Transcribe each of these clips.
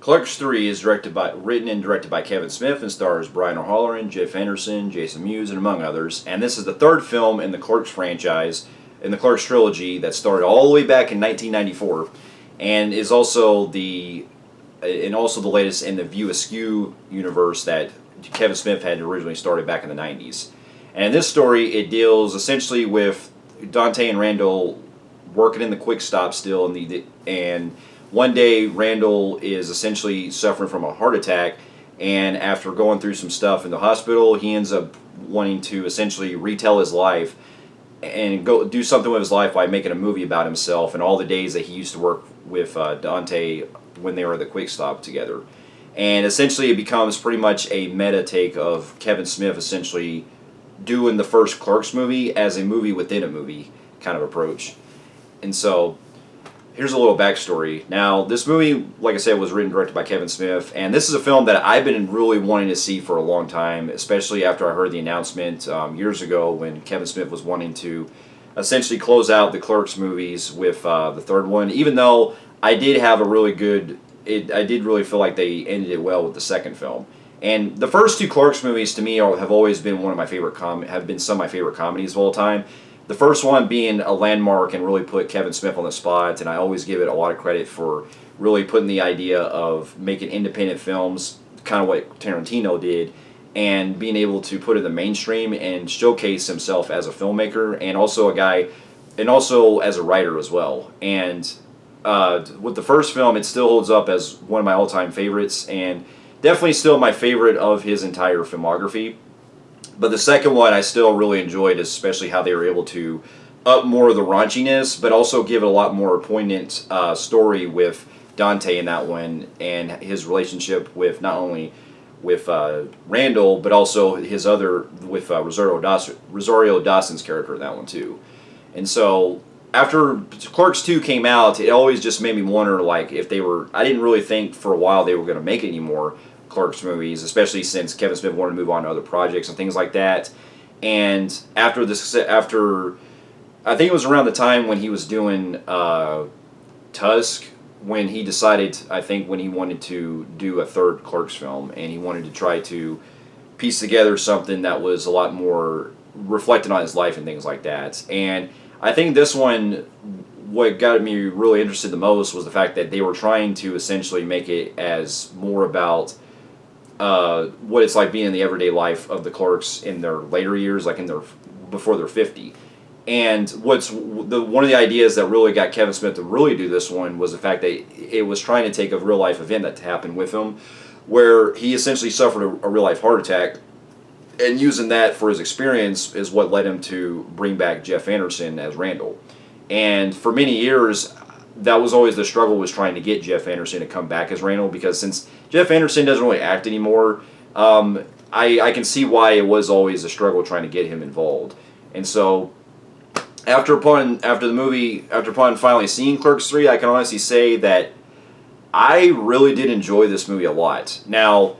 Clerks 3 is written and directed by Kevin Smith and stars Brian O'Halloran, Jeff Anderson, Jason Mewes, and among others. And this is the third film in the Clerks franchise, in the Clerks trilogy, that started all the way back in 1994, and is also the latest in the View Askew universe that Kevin Smith had originally started back in the 90s. And in this story, it deals essentially with Dante and Randall working in the Quick Stop still, and one day Randall is essentially suffering from a heart attack, and after going through some stuff in the hospital, he ends up wanting to essentially retell his life and go do something with his life by making a movie about himself and all the days that he used to work with Dante when they were at the Quick Stop together. And essentially it becomes pretty much a meta take of Kevin Smith essentially doing the first Clerks movie as a movie within a movie kind of approach. And so here's a little backstory. Now, this movie, like I said, was written and directed by Kevin Smith, and this is a film that I've been really wanting to see for a long time, especially after I heard the announcement years ago when Kevin Smith was wanting to essentially close out the Clerks movies with the third one, even though I did have a really good... I did really feel like they ended it well with the second film. And the first two Clerks movies, to me, have always been one of my favorite have been some of my favorite comedies of all time. The first one being a landmark and really put Kevin Smith on the spot, and I always give it a lot of credit for really putting the idea of making independent films, kind of what Tarantino did, and being able to put it in the mainstream and showcase himself as a filmmaker and also a guy, and also as a writer as well. And with the first film, it still holds up as one of my all-time favorites, and definitely still my favorite of his entire filmography. But the second one I still really enjoyed, especially how they were able to up more of the raunchiness, but also give it a lot more poignant story with Dante in that one, and his relationship with not only with Randall, but also his other, with Rosario Dawson's character in that one too. And so after Clerks 2 came out, it always just made me wonder, like, if they were... I didn't really think for a while they were going to make any more Clerks movies, especially since Kevin Smith wanted to move on to other projects and things like that. And after I think it was around the time when he was doing Tusk, when he decided, I think, when he wanted to do a third Clerks film, and he wanted to try to piece together something that was a lot more reflected on his life and things like that. And I think this one, what got me really interested the most was the fact that they were trying to essentially make it as more about what it's like being in the everyday life of the Clerks in their later years, like before they're 50. And one of the ideas that really got Kevin Smith to really do this one was the fact that it was trying to take a real life event that happened with him, where he essentially suffered a real life heart attack, and using that for his experience is what led him to bring back Jeff Anderson as Randall. And for many years, that was always the struggle, was trying to get Jeff Anderson to come back as Randall, because since Jeff Anderson doesn't really act anymore, I can see why it was always a struggle trying to get him involved. And so after upon finally seeing Clerks 3, I can honestly say that I really did enjoy this movie a lot. Now,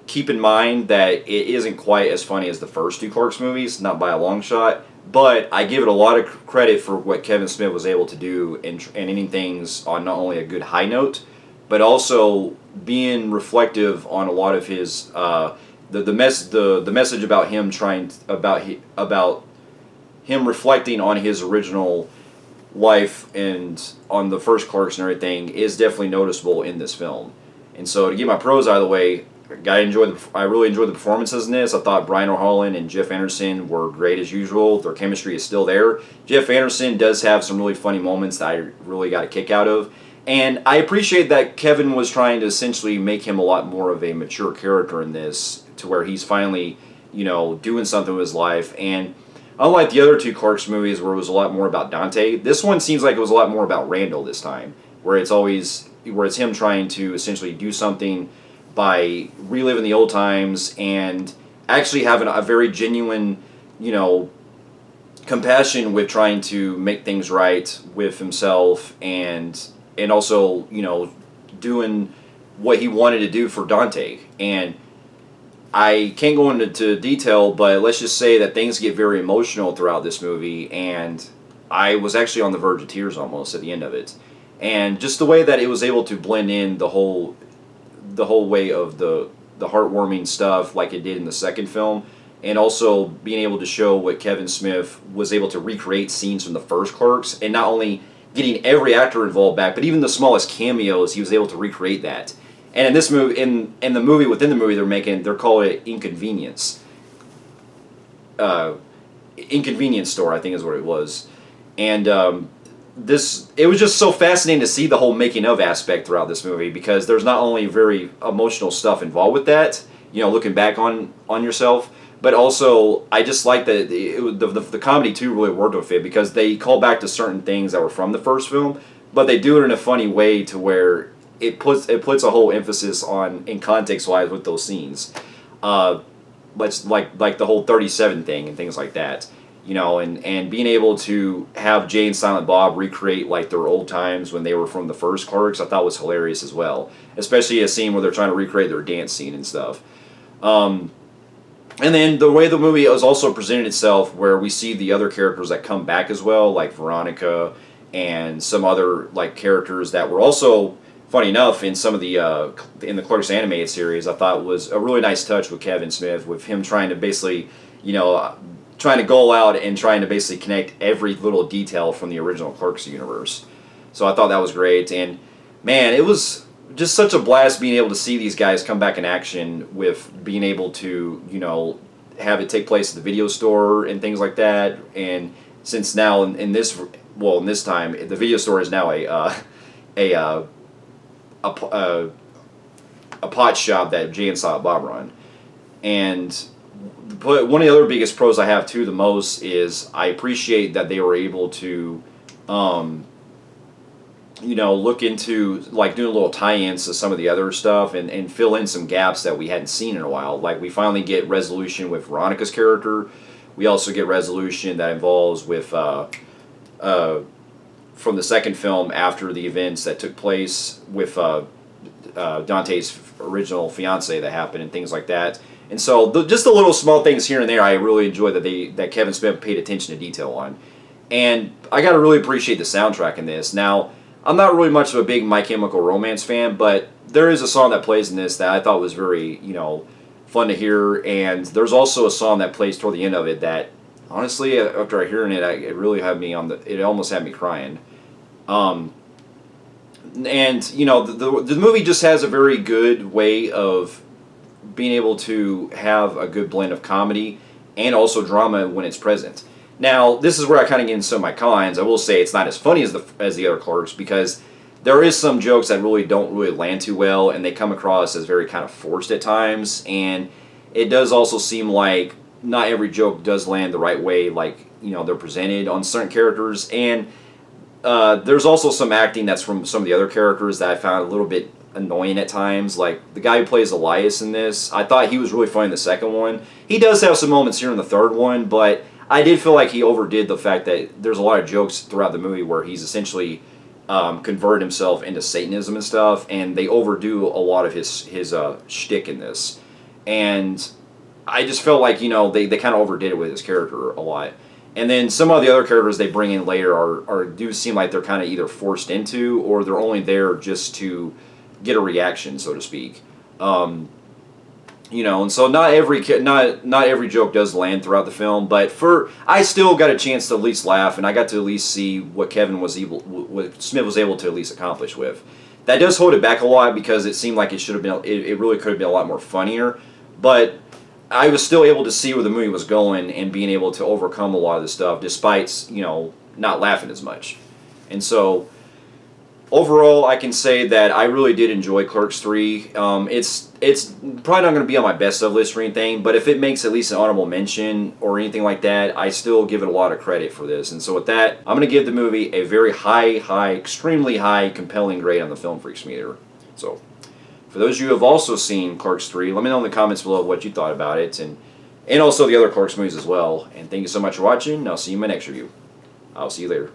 keep in mind that it isn't quite as funny as the first two Clerks movies, not by a long shot, but I give it a lot of credit for what Kevin Smith was able to do and ending things on not only a good high note, but also being reflective on a lot of his the message about him about him reflecting on his original life and on the first Clerks and everything is definitely noticeable in this film. And so, to get my pros out of the way, I really enjoyed the performances in this. I thought Brian O'Halloran and Jeff Anderson were great as usual. Their chemistry is still there. Jeff Anderson does have some really funny moments that I really got a kick out of. And I appreciate that Kevin was trying to essentially make him a lot more of a mature character in this, to where he's finally, doing something with his life. And unlike the other two Clerks movies where it was a lot more about Dante, this one seems like it was a lot more about Randall this time, where it's him trying to essentially do something by reliving the old times and actually having a very genuine, compassion with trying to make things right with himself, and also, doing what he wanted to do for Dante. And I can't go into detail, but let's just say that things get very emotional throughout this movie, and I was actually on the verge of tears almost at the end of it. And just the way that it was able to blend in the whole the whole way of the heartwarming stuff like it did in the second film, and also being able to show what Kevin Smith was able to recreate scenes from the first Clerks, and not only getting every actor involved back, but even the smallest cameos, he was able to recreate that. And in this movie, in the movie within the movie they're making, they're calling it Inconvenience. Inconvenience Store, I think is what it was, and it was just so fascinating to see the whole making of aspect throughout this movie, because there's not only very emotional stuff involved with that, looking back on yourself, but also I just like that the comedy too really worked with it, because they call back to certain things that were from the first film, but they do it in a funny way to where it puts a whole emphasis on in context wise with those scenes, like the whole 37 thing and things like that. And being able to have Jay and Silent Bob recreate like their old times when they were from the first Clerks, I thought was hilarious as well. Especially a scene where they're trying to recreate their dance scene and stuff. And then the way the movie has also presented itself, where we see the other characters that come back as well, like Veronica and some other like characters that were also, funny enough, in some of the in the Clerks animated series, I thought was a really nice touch with Kevin Smith, with him trying to basically, trying to go out and trying to basically connect every little detail from the original Clerks universe. So I thought that was great, and man, it was just such a blast being able to see these guys come back in action, with being able to, have it take place at the video store and things like that. And since now in this time, the video store is now a pot shop that Jay and Silent Bob run. And but one of the other biggest pros I have too the most is I appreciate that they were able to look into like doing little tie-ins to some of the other stuff, and fill in some gaps that we hadn't seen in a while. Like we finally get resolution with Veronica's character. We also get resolution that involves with from the second film after the events that took place with Dante's original fiance that happened and things like that. And so just the little small things here and there I really enjoy that Kevin Smith paid attention to detail on. And I got to really appreciate the soundtrack in this. Now, I'm not really much of a big My Chemical Romance fan, but there is a song that plays in this that I thought was very, fun to hear. And there's also a song that plays toward the end of it that, honestly, after hearing it, it really had me it almost had me crying. And, the movie just has a very good way of being able to have a good blend of comedy and also drama when it's present. Now, this is where I kind of get into some of my cons. I will say it's not as funny as the other Clerks, because there is some jokes that don't really land too well, and they come across as very kind of forced at times. And it does also seem like not every joke does land the right way, like they're presented on certain characters. And there's also some acting that's from some of the other characters that I found a little bit annoying at times. Like the guy who plays Elias in this, I thought he was really funny in the second one. He does have some moments here in the third one, but I did feel like he overdid the fact that there's a lot of jokes throughout the movie where he's essentially converted himself into Satanism and stuff, and they overdo a lot of his shtick in this. And I just felt like, they kind of overdid it with his character a lot. And then some of the other characters they bring in later do seem like they're kind of either forced into, or they're only there just to get a reaction, so to speak. And so not every joke does land throughout the film, but I still got a chance to at least laugh, and I got to at least see what what Smith was able to at least accomplish with. That does hold it back a lot, because it seemed like it should have been. It really could have been a lot more funnier, but I was still able to see where the movie was going and being able to overcome a lot of the stuff, despite not laughing as much. And so overall, I can say that I really did enjoy Clerks 3. It's probably not going to be on my best of list or anything, but if it makes at least an honorable mention or anything like that, I still give it a lot of credit for this. And so with that, I'm going to give the movie a very high, extremely high, compelling grade on the Film Freaks meter. So for those of you who have also seen Clerks 3, let me know in the comments below what you thought about it, and also the other Clerks movies as well. And thank you so much for watching, and I'll see you in my next review. I'll see you later.